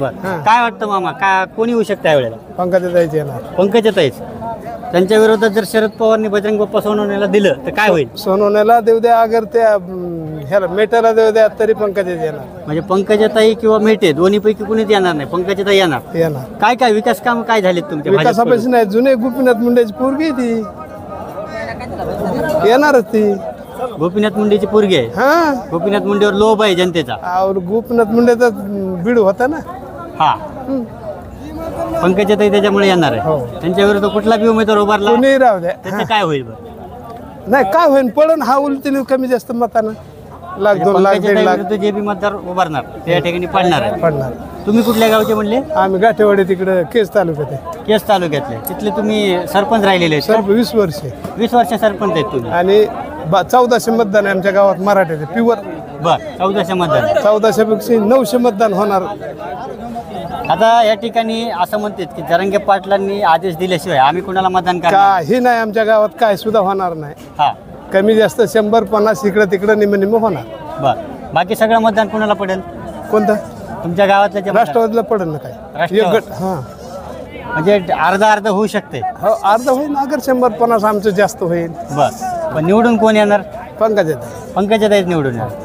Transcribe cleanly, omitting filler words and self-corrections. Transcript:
बरं काय वाटतं मामा का कोणी येऊ शकतं यावेळेला? पंकजाताईच येणार. पंकजाताईच. त्यांच्या विरोधात जर शरद पवारनी बजरंग बाप्पा सोनवणेला दिलं तर काय होईल? सोनवण्याला देऊ द्या, अगर त्या ह्याला मेटाला देऊ द्या तरी पंकजाच येणार. म्हणजे पंकजाताई किंवा मेटे दोन्हीपैकी कुणीच येणार नाही, पंकजाताई येणार. येणार. काय काय विकास काम काय झालेत तुमच्या विकासापाशी नाही, जुने गोपीनाथ मुंडेची पोरगी आहे ती, येणारच ती. गोपीनाथ मुंडेची पोरगी आहे. हा, गोपीनाथ मुंडेवर लोभ आहे जनतेचा. और गोपीनाथ मुंडेचा बीड होता ना. हा, पंकजाताई त्याच्यामुळे येणार आहे. त्यांच्या विरुद्ध कुठला बी उमेदवार उभारला कोणी राहू द्या, त्याचं काय होईल बरं? नाही काय होईल, पडन हा उलटी कमी जास्त मतानं, लाख 2 लाख 1.5 पंकजाताई लाख विरुद्ध जे बी मतदार उभारणार त्या ठिकाणी पडणार आहे. पडणार. तुम्ही कुठल्या गावचे म्हणले? आम्ही गाठेवाडी तिकडे केस तालुक्यात आहे. केस तालुक्यातले. तिथले तुम्ही सरपंच राहिलेले आहेत सर का? 20 वर्षे 20 वर्ष सरपंच आहेत तुम्ही. आणि 1400 मतदान आहे आमच्या गावात मराठीचे प्युअर. बर 1400 मतदान. 1400 पेक्षा 900 मतदान होणार. आता या ठिकाणी असं म्हणतात की जरांगे पाटलांनी आदेश दिल्याशिवाय आम्ही कुणाला मतदान करणार. काही नाही आमच्या गावात, काय सुद्धा होणार नाही. हा कमी जास्त 100-50 इकडं तिकडं निम होणार. बर. बाकी सगळं मतदान कुणाला पडेल? कोणतं? तुमच्या गावातलं जे मतदान? राष्ट्रवादीला पडेल ना काय. राष्ट्रवादी. एक गट. हां, म्हणजे अर्धा होऊ शकते. हो अर्ध होईल, अगर 100-50 आमचं जास्त होईल. बर. पण निवडून कोण येणार? पंकजाताई. पंकजाताईच निवडून येणार.